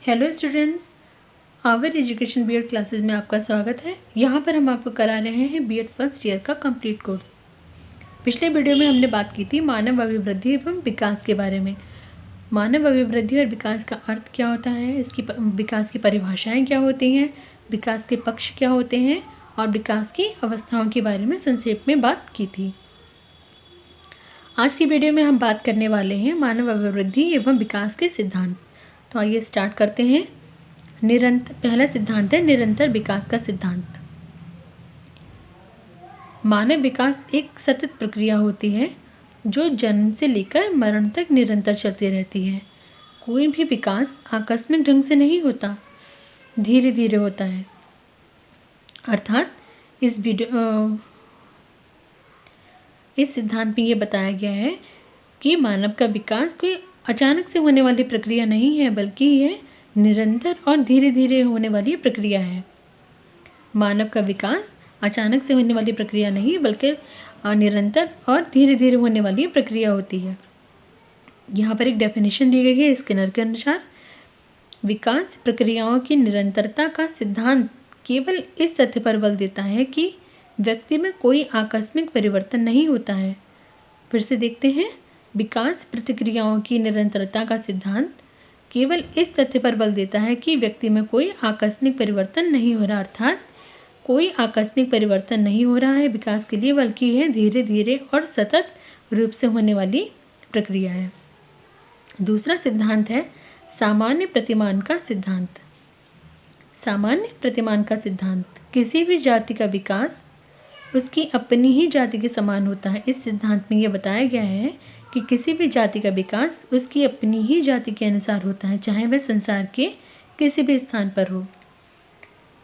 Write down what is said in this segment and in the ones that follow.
Hello students, our education BEd classes में आपका स्वागत है। यहाँ पर हम आपको करा रहे हैं बीएड फर्स्ट ईयर का कंप्लीट कोर्स। पिछले वीडियो में हमने बात की थी मानव अभिवृद्धि एवं विकास के बारे में। मानव अभिवृद्धि और विकास का अर्थ क्या होता है, इसकी विकास की परिभाषाएँ क्या होती हैं, विकास के पक्ष क्या होते हैं और विकास की अवस्थाओं के बारे में संक्षेप में बात की थी। आज की वीडियो में हम बात करने वाले हैं मानव अभिवृद्धि एवं विकास के सिद्धांत। तो आइए स्टार्ट करते हैं। पहला सिद्धांत है निरंतर विकास का सिद्धांत। मानव विकास एक सतत प्रक्रिया होती है जो जन्म से लेकर मरण तक निरंतर चलती रहती है। कोई भी विकास आकस्मिक ढंग से नहीं होता, धीरे धीरे होता है। अर्थात इस सिद्धांत में ये बताया गया है कि मानव का विकास कोई अचानक से होने वाली प्रक्रिया नहीं है, बल्कि यह निरंतर और धीरे धीरे होने वाली प्रक्रिया है। मानव का विकास अचानक से होने वाली प्रक्रिया नहीं, बल्कि निरंतर और धीरे धीरे होने वाली प्रक्रिया होती है। यहाँ पर एक डेफिनेशन दी गई है स्किनर के अनुसार। विकास प्रक्रियाओं की निरंतरता का सिद्धांत केवल इस तथ्य पर बल देता है कि व्यक्ति में कोई आकस्मिक परिवर्तन नहीं होता है। फिर से देखते हैं। विकास प्रक्रियाओं की निरंतरता का सिद्धांत केवल इस तथ्य पर बल देता है कि व्यक्ति में कोई आकस्मिक परिवर्तन नहीं हो रहा, अर्थात कोई आकस्मिक परिवर्तन नहीं हो रहा है विकास के लिए, बल्कि यह धीरे धीरे और सतत रूप से होने वाली प्रक्रिया है। दूसरा सिद्धांत है सामान्य प्रतिमान का सिद्धांत। सामान्य प्रतिमान का सिद्धांत किसी भी जाति का विकास उसकी अपनी ही जाति के समान होता है। इस सिद्धांत में यह बताया गया है कि किसी भी जाति का विकास उसकी अपनी ही जाति के अनुसार होता है, चाहे वह संसार के किसी भी स्थान पर हो।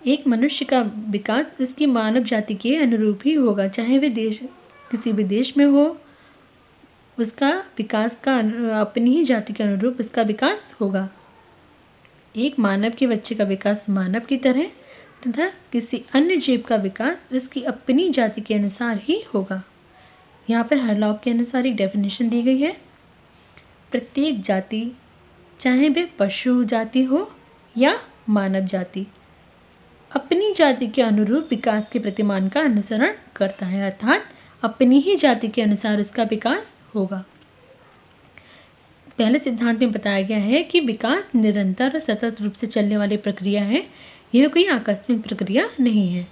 एक मनुष्य का विकास उसकी मानव जाति के अनुरूप ही होगा, चाहे वह किसी भी देश में हो। उसका विकास का अपनी ही जाति के अनुरूप उसका विकास होगा। एक मानव के बच्चे का विकास मानव की तरह तथा किसी अन्य जीव का विकास उसकी अपनी जाति के अनुसार ही होगा। यहाँ पर हरलॉक के अनुसार एक डेफिनेशन दी गई है। प्रत्येक जाति, चाहे वह पशु जाति हो या मानव जाति, अपनी जाति के अनुरूप विकास के प्रतिमान का अनुसरण करता है, अर्थात अपनी ही जाति के अनुसार उसका विकास होगा। पहले सिद्धांत में बताया गया है कि विकास निरंतर और सतत रूप से चलने वाली प्रक्रिया है, यह कोई आकस्मिक प्रक्रिया नहीं है।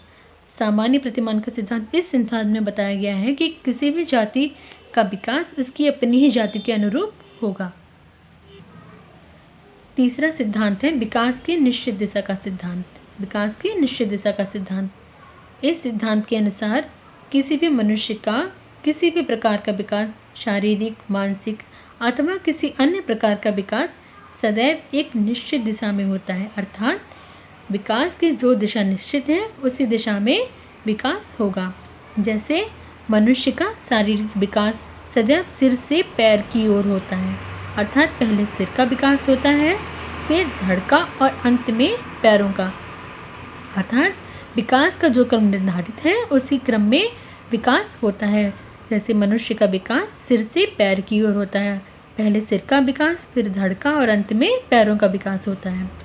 सामान्य प्रतिमान का सिद्धांत इस सिद्धांत में बताया गया है कि किसी भी जाति का विकास उसकी अपनी ही जाति के अनुरूप होगा। तीसरा सिद्धांत है विकास की निश्चित दिशा का सिद्धांत। विकास की निश्चित दिशा का सिद्धांत। इस सिद्धांत के अनुसार किसी भी मनुष्य का किसी भी प्रकार का विकास, शारीरिक, मानसिक अथवा किसी अन्य प्रकार का विकास सदैव एक निश्चित दिशा में होता है, अर्थात विकास की जो दिशा निश्चित है उसी दिशा में विकास होगा। जैसे मनुष्य का शारीरिक विकास सदैव सिर से पैर की ओर होता है, अर्थात पहले सिर का विकास होता है, फिर धड़ का और अंत में पैरों का, अर्थात विकास का जो क्रम निर्धारित है उसी क्रम में विकास होता है। जैसे मनुष्य का विकास सिर से पैर की ओर होता है, पहले सिर का विकास, फिर धड़ का और अंत में पैरों का विकास होता है।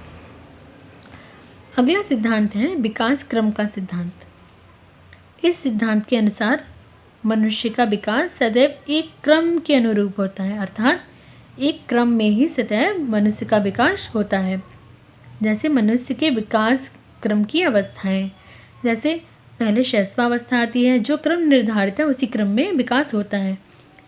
अगला सिद्धांत है विकास क्रम का सिद्धांत। इस सिद्धांत के अनुसार मनुष्य का विकास सदैव एक क्रम के अनुरूप होता है, अर्थात एक क्रम में ही सदैव मनुष्य का विकास होता है। जैसे मनुष्य के विकास क्रम की अवस्थाएं, जैसे पहले शैशवावस्था आती है, जो क्रम निर्धारित है उसी क्रम में विकास होता है।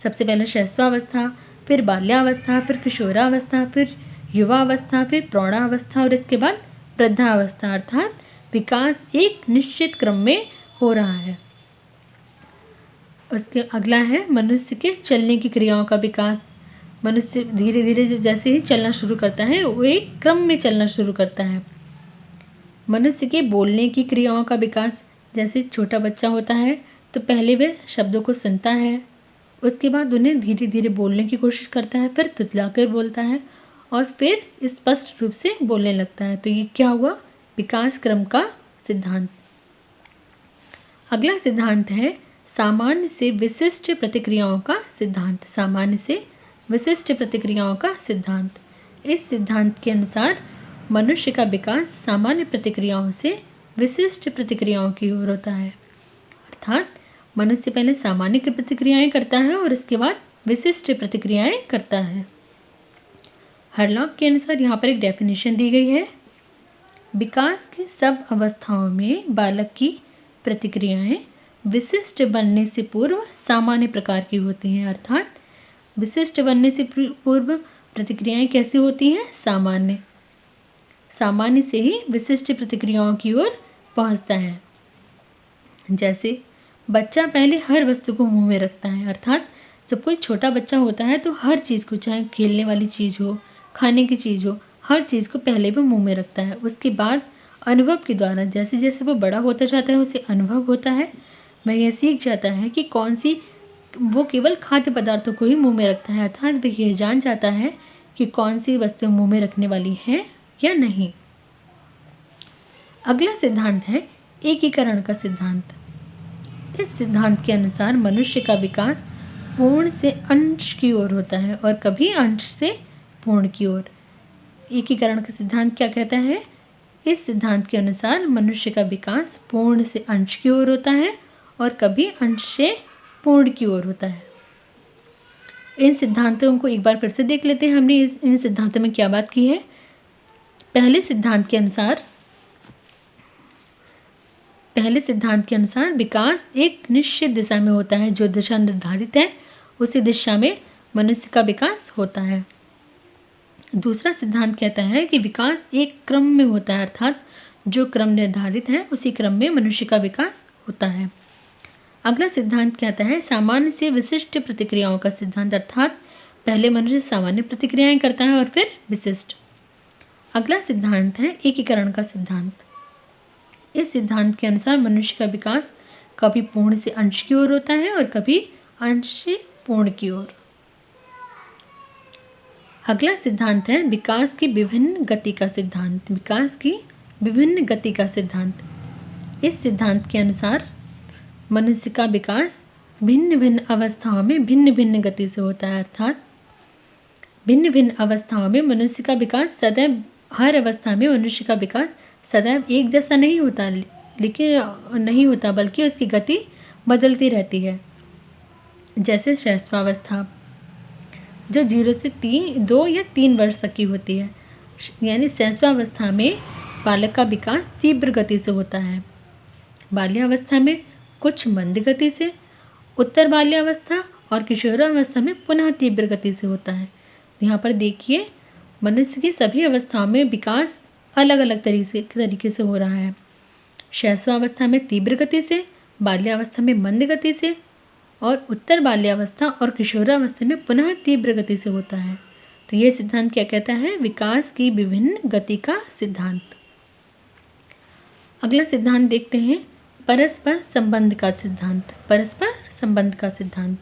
सबसे पहले शैशवावस्था, फिर बाल्यावस्था, फिर किशोरावस्था, फिर युवावस्था, फिर प्रौढ़ावस्था और इसके बाद वृद्धावस्था, अर्थात विकास एक निश्चित क्रम में हो रहा है। उसके अगला है मनुष्य के चलने की क्रियाओं का विकास। मनुष्य धीरे धीरे जैसे ही चलना शुरू करता है वो एक क्रम में चलना शुरू करता है। मनुष्य के बोलने की क्रियाओं का विकास, जैसे छोटा बच्चा होता है तो पहले वह शब्दों को सुनता है, उसके बाद उन्हें धीरे धीरे बोलने की कोशिश करता है, फिर तुतलाकर बोलता है और फिर स्पष्ट रूप से बोलने लगता है। तो ये क्या हुआ? विकास क्रम का सिद्धांत। अगला सिद्धांत है सामान्य से विशिष्ट प्रतिक्रियाओं का सिद्धांत। सामान्य से विशिष्ट प्रतिक्रियाओं का सिद्धांत। इस सिद्धांत के अनुसार मनुष्य का विकास सामान्य प्रतिक्रियाओं से विशिष्ट प्रतिक्रियाओं की ओर होता है। अर्थात मनुष्य पहले सामान्य प्रतिक्रियाएं करता है और इसके बाद विशिष्ट प्रतिक्रियाएं करता है। हरलॉक के अनुसार यहाँ पर एक डेफिनेशन दी गई है। विकास की सब अवस्थाओं में बालक की प्रतिक्रियाएं विशिष्ट बनने से पूर्व सामान्य प्रकार की होती हैं। अर्थात विशिष्ट बनने से पूर्व प्रतिक्रियाएं कैसी होती हैं? सामान्य। सामान्य से ही विशिष्ट प्रतिक्रियाओं की ओर पहुंचता है। जैसे बच्चा पहले हर वस्तु को मुंह में रखता है। अर्थात जब कोई छोटा बच्चा होता है तो हर चीज़ को, चाहे खेलने वाली चीज़ हो, खाने की चीज़ हो, हर चीज़ को पहले वो मुंह में रखता है। उसके बाद अनुभव के द्वारा जैसे जैसे वो बड़ा होता जाता है उसे अनुभव होता है, वह यह सीख जाता है कि कौन सी, वो केवल खाद्य पदार्थों को ही मुंह में रखता है। अर्थात वह यह जान जाता है कि कौन सी वस्तु मुंह में रखने वाली है या नहीं। अगला सिद्धांत है एकीकरण का सिद्धांत। इस सिद्धांत के अनुसार मनुष्य का विकास पूर्ण से अंश की ओर होता है और कभी अंश से पूर्ण की ओर। एकीकरण का सिद्धांत क्या कहता है? इस सिद्धांत के अनुसार मनुष्य का विकास पूर्ण से अंश की ओर होता है और कभी अंश से पूर्ण की ओर होता है। इन सिद्धांतों को एक बार फिर से देख लेते हैं। हमने इन सिद्धांतों में क्या बात की है। पहले सिद्धांत के अनुसार विकास एक निश्चित दिशा में होता है। जो दिशा निर्धारित है उसी दिशा में मनुष्य का विकास होता है। दूसरा सिद्धांत कहता है कि विकास एक क्रम में होता है। अर्थात जो क्रम निर्धारित है उसी क्रम में मनुष्य का विकास होता है। अगला सिद्धांत कहता है सामान्य से विशिष्ट प्रतिक्रियाओं का सिद्धांत। अर्थात पहले मनुष्य सामान्य प्रतिक्रियाएं करता है और फिर विशिष्ट। अगला सिद्धांत है एकीकरण का सिद्धांत। इस सिद्धांत के अनुसार मनुष्य का विकास कभी पूर्ण से अंश की ओर होता है और कभी अंश से पूर्ण की ओर। अगला सिद्धांत है विकास की विभिन्न गति का सिद्धांत। विकास की विभिन्न गति का सिद्धांत। इस सिद्धांत के अनुसार मनुष्य का विकास भिन्न भिन्न अवस्थाओं में भिन्न भिन्न गति से होता है। अर्थात भिन्न भिन्न अवस्थाओं में मनुष्य का विकास सदैव, हर अवस्था में मनुष्य का विकास सदैव एक जैसा नहीं होता, बल्कि उसकी गति बदलती रहती है। जैसे शैशवावस्था जो 0 से 2 या 3 वर्ष तक की होती है, यानी शैशवावस्था में बालक का विकास तीव्र गति से होता है। बाल्यावस्था में कुछ मंद गति से, उत्तर बाल्यावस्था और किशोरावस्था में पुनः तीव्र गति से होता है। यहाँ पर देखिए मनुष्य की सभी अवस्थाओं में विकास अलग अलग तरीके से हो रहा है। शैशवावस्था में तीव्र गति से, बाल्यावस्था में मंद गति से और उत्तर बाल्यावस्था और किशोरावस्था में पुनः तीव्र गति से होता है। तो ये सिद्धांत क्या कहता है? विकास की विभिन्न गति का सिद्धांत। अगला सिद्धांत देखते हैं परस्पर संबंध का सिद्धांत। परस्पर संबंध का सिद्धांत।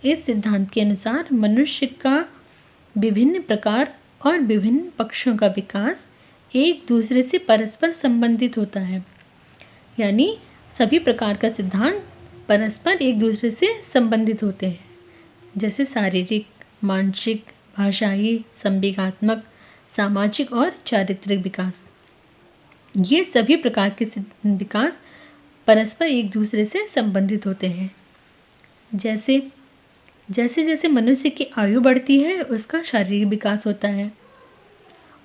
इस सिद्धांत के अनुसार मनुष्य का विभिन्न प्रकार और विभिन्न पक्षों का विकास एक दूसरे से परस्पर संबंधित होता है। यानी सभी प्रकार का सिद्धांत परस्पर एक दूसरे से संबंधित होते हैं। जैसे शारीरिक, मानसिक, भाषाई, संवेगात्मक, सामाजिक और चारित्रिक विकास। ये सभी प्रकार के विकास परस्पर एक दूसरे से संबंधित होते हैं। जैसे जैसे मनुष्य की आयु बढ़ती है उसका शारीरिक विकास होता है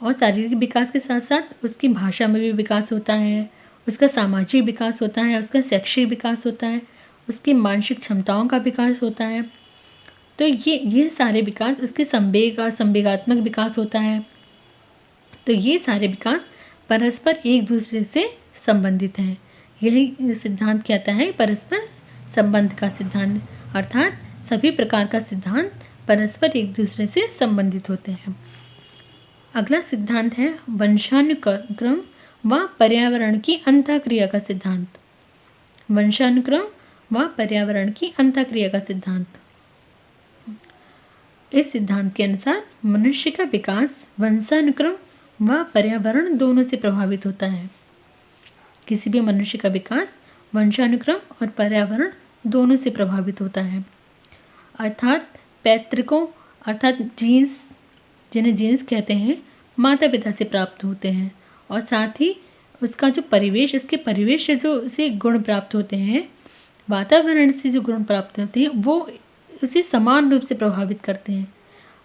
और शारीरिक विकास के साथ साथ उसकी भाषा में भी विकास होता है, उसका सामाजिक विकास होता है, उसका शैक्षिक विकास होता है, उसकी मानसिक क्षमताओं का विकास होता है। तो ये सारे विकास, उसके संवेग और संवेगात्मक विकास होता है। तो ये सारे विकास परस्पर एक दूसरे से संबंधित हैं। यही सिद्धांत कहता है परस्पर संबंध का सिद्धांत। अर्थात सभी प्रकार का सिद्धांत परस्पर एक दूसरे से संबंधित होते हैं। अगला सिद्धांत है वंशानुक्रम व पर्यावरण की अंतःक्रिया का सिद्धांत। वंशानुक्रम व पर्यावरण की अंतःक्रिया का सिद्धांत। इस सिद्धांत के अनुसार मनुष्य का विकास वंशानुक्रम व पर्यावरण दोनों से प्रभावित होता है। किसी भी मनुष्य का विकास वंशानुक्रम और पर्यावरण दोनों से प्रभावित होता है। अर्थात पैतृकों, अर्थात जीन्स, जिन्हें जीन्स कहते हैं, माता पिता से प्राप्त होते हैं, और साथ ही उसका जो परिवेश, इसके परिवेश से जो उसे गुण प्राप्त होते हैं, वातावरण से जो गुण प्राप्त होते हैं, वो उसे समान रूप से प्रभावित करते हैं।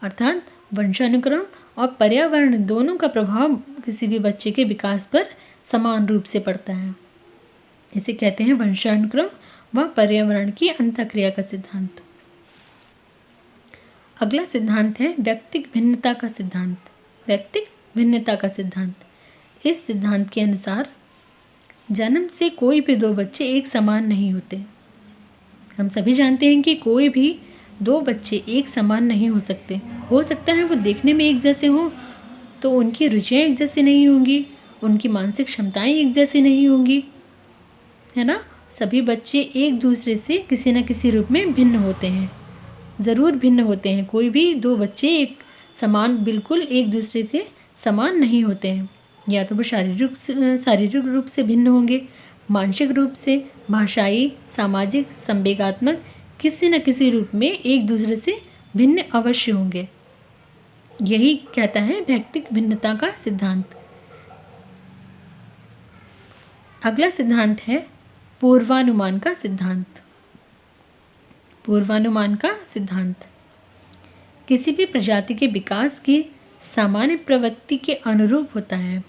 अर्थात वंशानुक्रम और पर्यावरण दोनों का प्रभाव किसी भी बच्चे के विकास पर समान रूप से पड़ता है। इसे कहते हैं वंशानुक्रम व पर्यावरण की अंतःक्रिया का सिद्धांत। अगला सिद्धांत है व्यक्तिक भिन्नता का सिद्धांत। व्यक्तिक भिन्नता का सिद्धांत। इस सिद्धांत के अनुसार जन्म से कोई भी दो बच्चे एक समान नहीं होते। हम सभी जानते हैं कि कोई भी दो बच्चे एक समान नहीं हो सकते। हो सकता है वो देखने में एक जैसे हों तो उनकी रुचियाँ एक जैसी नहीं होंगी, उनकी मानसिक क्षमताएं एक जैसी नहीं होंगी, है ना। सभी बच्चे एक दूसरे से किसी न किसी रूप में भिन्न होते हैं, ज़रूर भिन्न होते हैं। कोई भी दो बच्चे एक समान, बिल्कुल एक दूसरे से समान नहीं होते हैं। या तो वो शारीरिक रूप से भिन्न होंगे, मानसिक रूप से, भाषाई, सामाजिक, संवेगात्मक, किसी न किसी रूप में एक दूसरे से भिन्न अवश्य होंगे। यही कहता है व्यक्तिक भिन्नता का सिद्धांत। अगला सिद्धांत है पूर्वानुमान का सिद्धांत। पूर्वानुमान का सिद्धांत किसी भी प्रजाति के विकास की सामान्य प्रवृत्ति के अनुरूप होता है।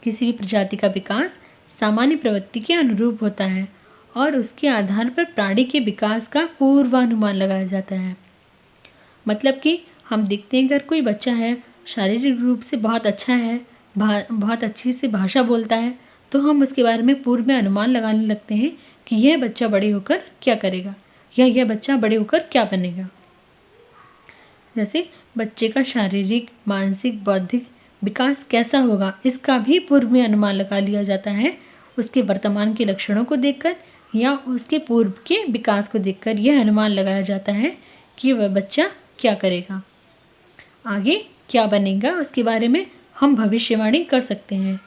किसी भी प्रजाति का विकास सामान्य प्रवृत्ति के अनुरूप होता है और उसके आधार पर प्राणी के विकास का पूर्वानुमान लगाया जाता है। मतलब कि हम देखते हैं अगर कोई बच्चा है, शारीरिक रूप से बहुत अच्छा है, बहुत अच्छी से भाषा बोलता है, तो हम उसके बारे में पूर्व में अनुमान लगाने लगते हैं कि यह बच्चा बड़े होकर क्या करेगा या यह बच्चा बड़े होकर क्या बनेगा। जैसे बच्चे का शारीरिक, मानसिक, बौद्धिक विकास कैसा होगा, इसका भी पूर्व में अनुमान लगा लिया जाता है उसके वर्तमान के लक्षणों को देखकर या उसके पूर्व के विकास को देखकर। यह अनुमान लगाया जाता है कि वह बच्चा क्या करेगा, आगे क्या बनेगा, उसके बारे में हम भविष्यवाणी कर सकते हैं।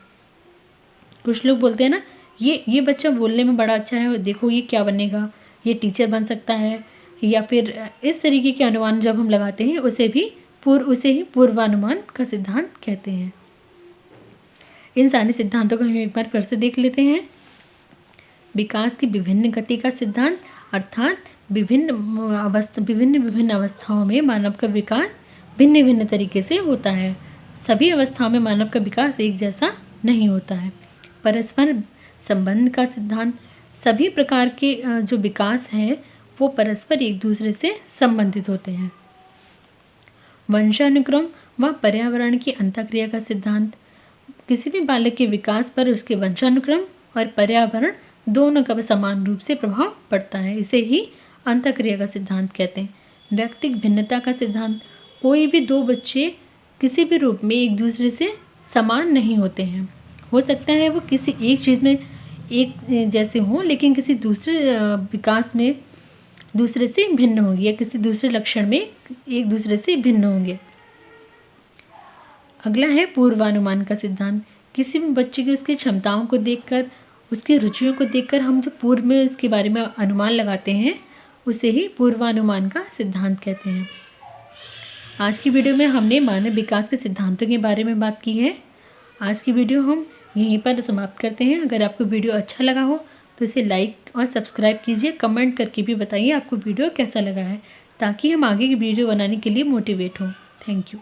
कुछ लोग बोलते हैं ना, ये बच्चा बोलने में बड़ा अच्छा है, देखो ये क्या बनेगा, ये टीचर बन सकता है, या फिर इस तरीके के अनुमान जब हम लगाते हैं उसे ही पूर्वानुमान का सिद्धांत कहते हैं। इन सारे सिद्धांतों को हम एक बार फिर से देख लेते हैं। विकास की विभिन्न गति का सिद्धांत, अर्थात विभिन्न अवस्थाओं में मानव का विकास भिन्न भिन्न तरीके से होता है। सभी अवस्थाओं में मानव का विकास एक जैसा नहीं होता है। परस्पर संबंध का सिद्धांत, सभी प्रकार के जो विकास है वो परस्पर एक दूसरे से संबंधित होते हैं। वंशानुक्रम व पर्यावरण की अंतःक्रिया का सिद्धांत, किसी भी बालक के विकास पर उसके वंशानुक्रम और पर्यावरण दोनों का समान रूप से प्रभाव पड़ता है। इसे ही अंतःक्रिया का सिद्धांत कहते हैं। व्यक्तिक भिन्नता का सिद्धांत, कोई भी दो बच्चे किसी भी रूप में एक दूसरे से समान नहीं होते हैं। हो सकता है वो किसी एक चीज़ में एक जैसे हों, लेकिन किसी दूसरे विकास में दूसरे से भिन्न होंगे या किसी दूसरे लक्षण में एक दूसरे से भिन्न होंगे। अगला है पूर्वानुमान का सिद्धांत, किसी भी बच्चे की उसकी क्षमताओं को देखकर, उसकी रुचियों को देखकर हम जो पूर्व में इसके बारे में अनुमान लगाते हैं उसे ही पूर्वानुमान का सिद्धांत कहते हैं। आज की वीडियो में हमने मानव विकास के सिद्धांतों के बारे में बात की है। आज की वीडियो हम यहीं पर समाप्त करते हैं। अगर आपको वीडियो अच्छा लगा हो तो इसे लाइक और सब्सक्राइब कीजिए। कमेंट करके भी बताइए आपको वीडियो कैसा लगा है, ताकि हम आगे की वीडियो बनाने के लिए मोटिवेट हों। Thank you.